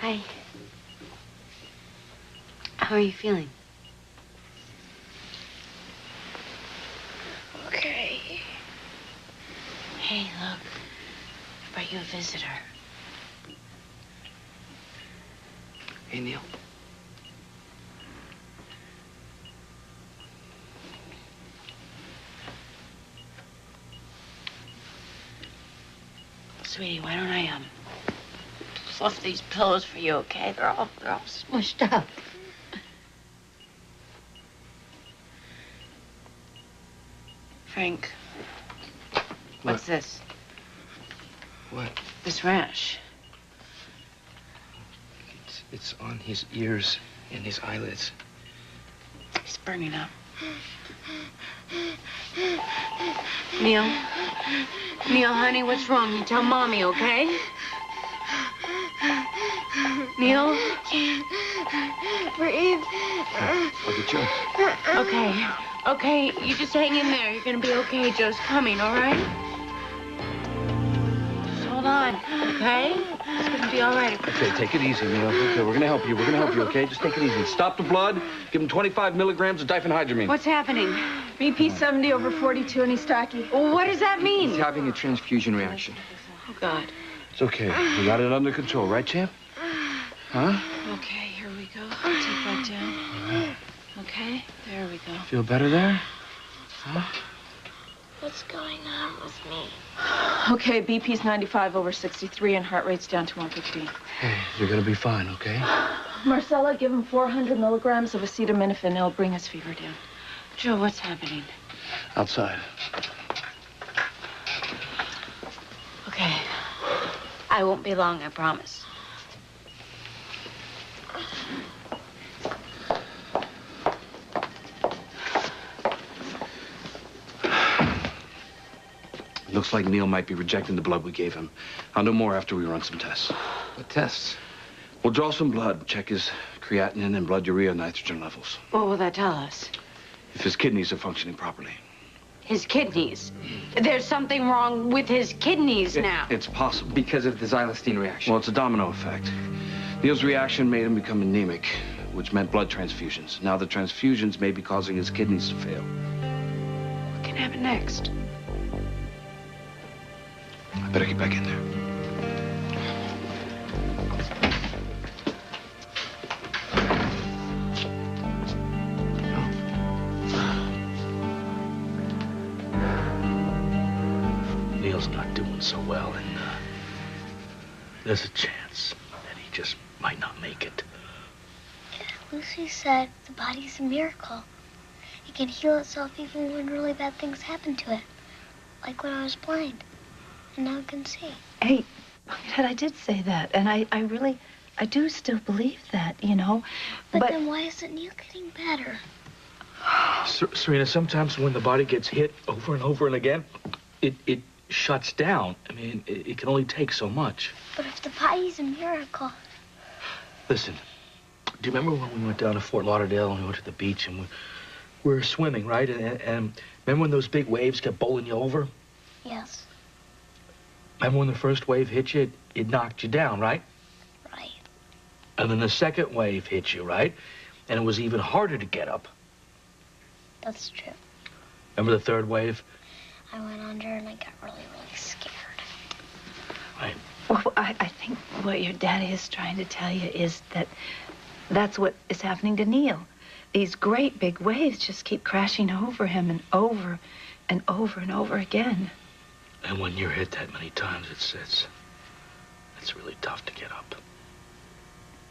Hi. How are you feeling? Okay. Hey, look. I brought you a visitor. Hey, Neil. Sweetie, why don't I, fluff these pillows for you, okay? They're all smushed up. Frank. What's this? What? This rash. It's on his ears and his eyelids. He's burning up. Neil? Neil, honey, what's wrong? You tell Mommy, okay? Neil? Can't breathe. I'll get you. Okay. Okay, you just hang in there. You're gonna be okay. Joe's coming, all right? Just hold on, okay? It's gonna be all right. Okay, take it easy, Neil. Okay, we're gonna help you. We're gonna help you, okay? Just take it easy. Stop the blood. Give him 25 milligrams of diphenhydramine. What's happening? BP 70 over 42 and he's tachy. Well, what does that mean? He's having a transfusion reaction. Oh, God. It's okay. We got it under control, right, champ? Huh? Okay, here we go. Take that down. Okay, there we go. Feel better there? Huh? What's going on with me? Okay, BP's 95 over 63 and heart rate's down to 115. Hey, you're gonna be fine, okay? Marcella, give him 400 milligrams of acetaminophen. It'll bring his fever down. Joe, what's happening? Outside. Okay. I won't be long, I promise. Looks like Neil might be rejecting the blood we gave him. I'll know more after we run some tests. What tests? We'll draw some blood, check his creatinine and blood urea nitrogen levels. What will that tell us? If his kidneys are functioning properly. His kidneys. There's something wrong with his kidneys now. It's possible. Because of the xylostine reaction. Well, it's a domino effect. Neil's reaction made him become anemic, which meant blood transfusions. Now the transfusions may be causing his kidneys to fail. What can happen next? I better get back in there. Neil's not doing so well, and there's a chance that he just might not make it. Lucy said the body's a miracle. It can heal itself even when really bad things happen to it. Like when I was blind, and now I can see. Hey, Dad, I did say that, and I do still believe that, you know. But then why isn't Neil getting better? Serena, sometimes when the body gets hit over and over and again, it shuts down. I mean, it can only take so much. But if the body's a miracle... Listen, do you remember when we went down to Fort Lauderdale and we went to the beach and we were swimming, right? And remember when those big waves kept bowling you over? Yes. Remember when the first wave hit you, it knocked you down, right? Right. And then the second wave hit you, right? And it was even harder to get up. That's true. Remember the third wave? I went under and I got really, really scared. Right. Well, I think what your daddy is trying to tell you is that that's what is happening to Neil. These great big waves just keep crashing over him and over and over and over again. And when you're hit that many times, it's really tough to get up.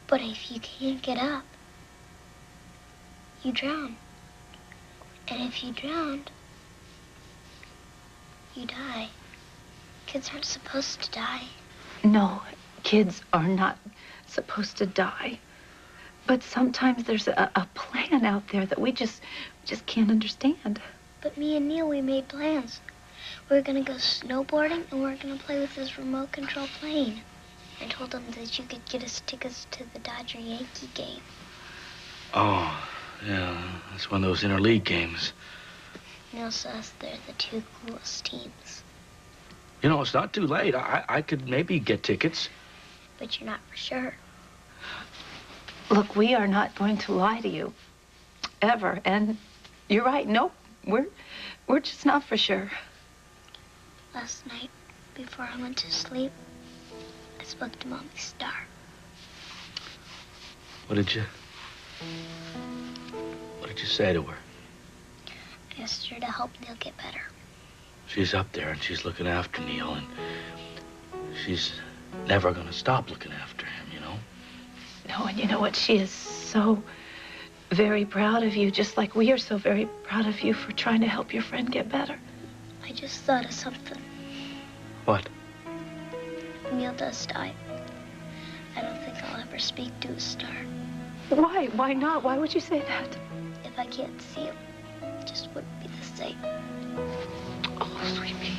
But if you can't get up, you drown. And if you drowned, you die. Kids aren't supposed to die. No, kids are not supposed to die. But sometimes there's a plan out there that we just can't understand. But me and Neil, we made plans. We were gonna go snowboarding and we were gonna play with this remote control plane. I told him that you could get us tickets to the Dodger-Yankee game. Oh, yeah, that's one of those interleague games. Neil says they're the two coolest teams. You know, it's not too late. I could maybe get tickets. But you're not for sure. Look, we are not going to lie to you. Ever. And you're right. Nope. We're just not for sure. Last night, before I went to sleep, I spoke to Mommy Star. What did you say to her? I asked her to help Neil get better. She's up there and she's looking after Neil, and she's never gonna stop looking after him, you know? No, and you know what? She is so very proud of you, just like we are so very proud of you for trying to help your friend get better. I just thought of something. What? When Neil does die, I don't think I'll ever speak to a star. Why? Why not? Why would you say that? If I can't see him, it just wouldn't be the same. Oh, sweet pea.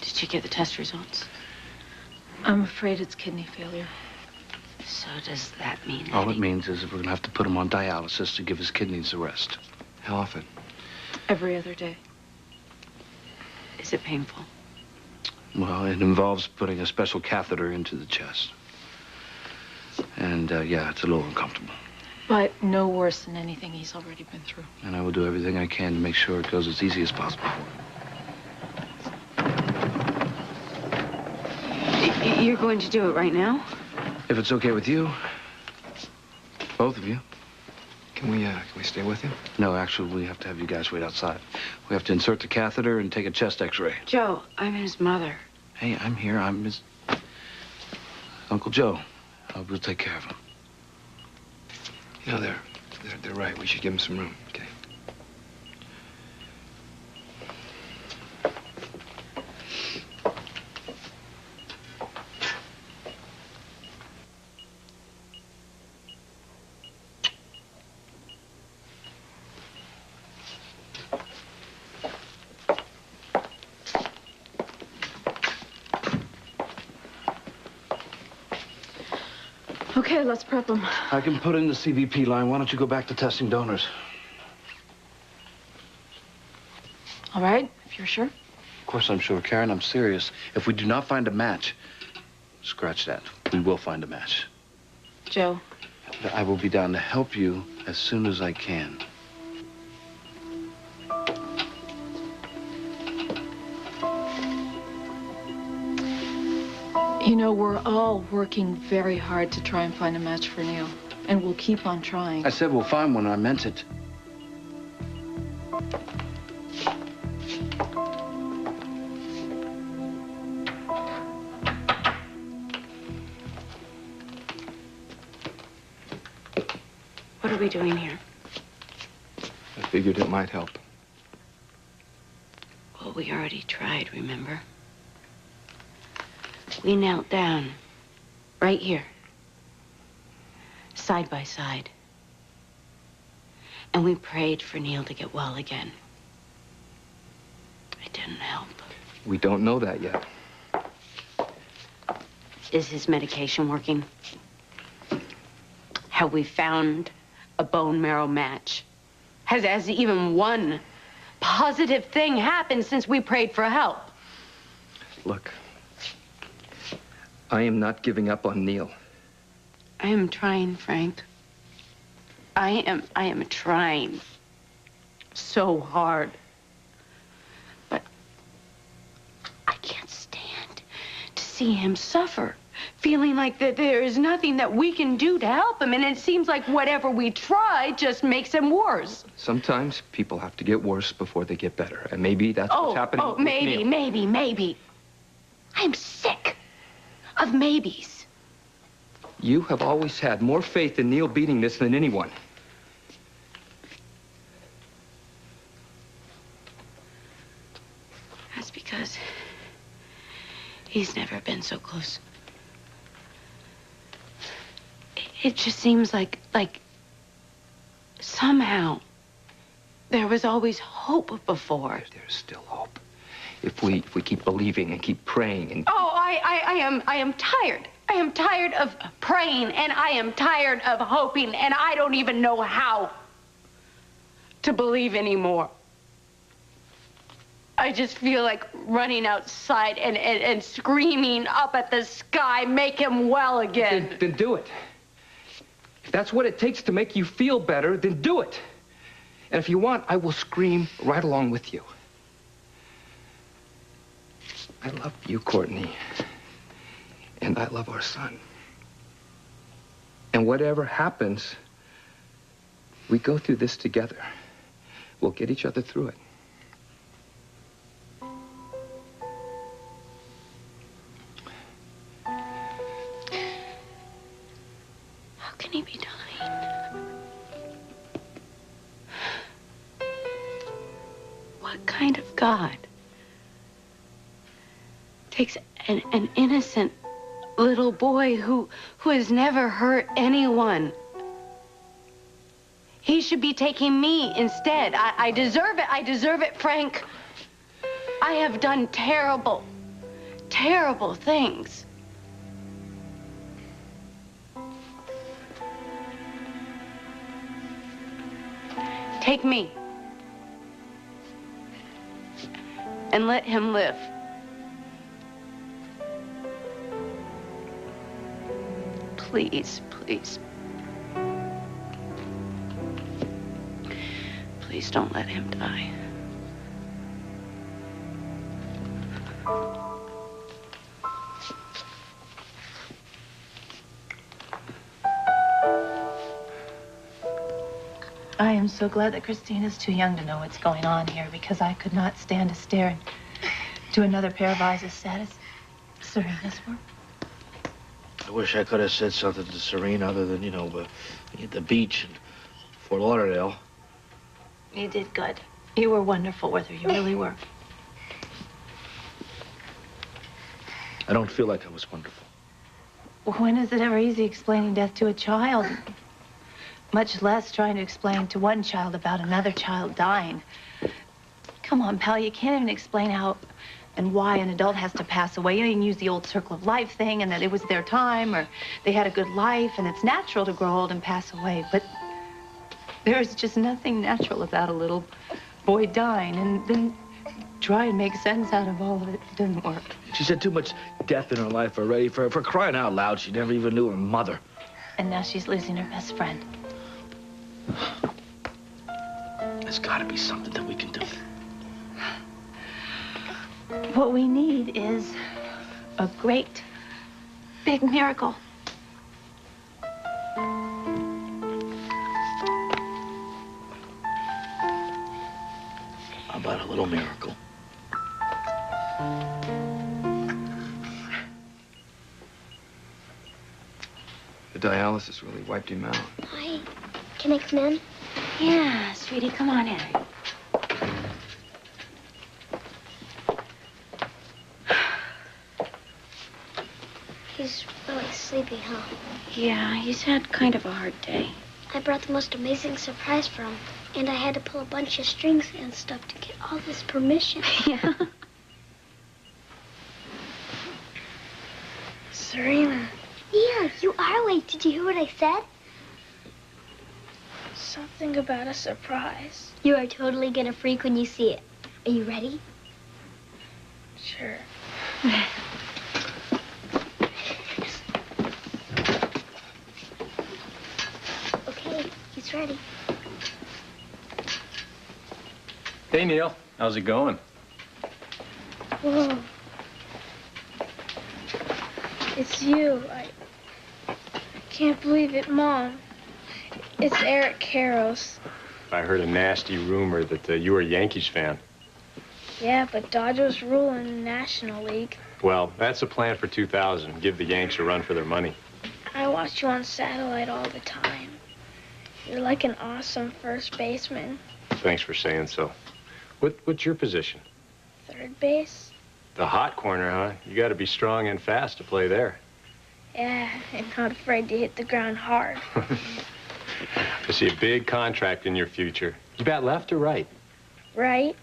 Did you get the test results? I'm afraid it's kidney failure. So does that mean All that it means is that we're going to have to put him on dialysis to give his kidneys a rest. How often? Every other day. Is it painful? Well, it involves putting a special catheter into the chest. And, yeah, it's a little uncomfortable. But no worse than anything he's already been through. And I will do everything I can to make sure it goes as easy as possible for him. You're going to do it right now? If it's okay with you. Both of you. Can we stay with him? No, actually, we have to have you guys wait outside. We have to insert the catheter and take a chest x-ray. Joe, I'm his mother. Hey, I'm here. I'm his Uncle Joe. We'll take care of him. You know, they're right. We should give him some room, okay? Okay, let's prep him. I can put in the CVP line. Why don't you go back to testing donors? All right, if you're sure. Of course I'm sure. Karen, I'm serious. If we do not find a match, scratch that. We will find a match. Joe. I will be down to help you as soon as I can. You know, we're all working very hard to try and find a match for Neil. And we'll keep on trying. I said we'll find one. I meant it. What are we doing here? I figured it might help. Well, we already tried, remember? We knelt down, right here, side by side. And we prayed for Neil to get well again. It didn't help. We don't know that yet. Is his medication working? Have we found a bone marrow match? Has even one positive thing happened since we prayed for help? Look, I am not giving up on Neil. I am trying, Frank. I am trying so hard. But I can't stand to see him suffer, feeling like that there is nothing that we can do to help him, and it seems like whatever we try just makes him worse. Sometimes people have to get worse before they get better, and maybe that's what's happening with Neil. maybe. I'm sick of maybes. You have always had more faith in Neil beating this than anyone. That's because he's never been so close. It just seems like somehow there was always hope before. There's still hope. If we keep believing and keep praying and... Oh, I am tired. I am tired of praying, and I am tired of hoping, and I don't even know how to believe anymore. I just feel like running outside and screaming up at the sky, make him well again. Then do it. If that's what it takes to make you feel better, then do it. And if you want, I will scream right along with you. I love you, Courtney. And I love our son. And whatever happens, we go through this together. We'll get each other through it. How can he be dying? What kind of God takes an innocent little boy who has never hurt anyone? He should be taking me instead. I deserve it. I deserve it, Frank. I have done terrible, terrible things. Take me. And let him live. Please, please. Please don't let him die. I am so glad that Christina's too young to know what's going on here, because I could not stand to stare into another pair of eyes as sad as Serena's were. I wish I could have said something to Serena other than, you know, the beach in Fort Lauderdale. You did good. You were wonderful with her. You really were. I don't feel like I was wonderful. When is it ever easy explaining death to a child? Much less trying to explain to one child about another child dying. Come on, pal, you can't even explain how and why an adult has to pass away. You can use the old circle of life thing, and that it was their time, or they had a good life, and it's natural to grow old and pass away. But there's just nothing natural about a little boy dying, and then try and make sense out of all of it. It doesn't work. She's had too much death in her life already. For crying out loud, she never even knew her mother. And now she's losing her best friend. There's got to be something that we can do. What we need is a great, big miracle. How about a little miracle? The dialysis really wiped him out. Hi. Can I come in? Yeah, sweetie, come on in. He's really sleepy, huh? Yeah, he's had kind of a hard day. I brought the most amazing surprise for him, and I had to pull a bunch of strings and stuff to get all this permission. Yeah. Serena. Yeah, you are late. Did you hear what I said? Something about a surprise. You are totally gonna freak when you see it. Are you ready? Sure. Okay, he's ready. Hey, Neil. How's it going? Whoa. It's you. I can't believe it, Mom. It's Eric Karros. I heard a nasty rumor that you were a Yankees fan. Yeah, but Dodgers rule in the National League. Well, that's a plan for 2000. Give the Yanks a run for their money. I watch you on satellite all the time. You're like an awesome first baseman. Thanks for saying so. What's your position? Third base? The hot corner, huh? You got to be strong and fast to play there. Yeah, and not afraid to hit the ground hard. I see a big contract in your future. You bat left or right? Right?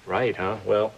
Right, huh? Well,